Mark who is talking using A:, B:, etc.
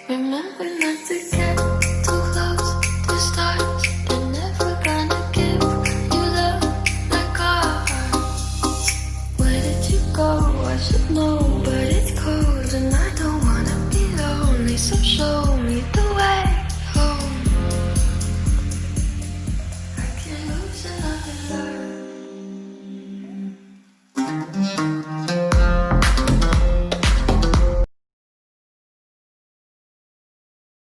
A: Remember not to get too close to stars. They're never gonna give you love like ours. Where did you go? I should know, but it's cold and I don't wanna be lonely. So show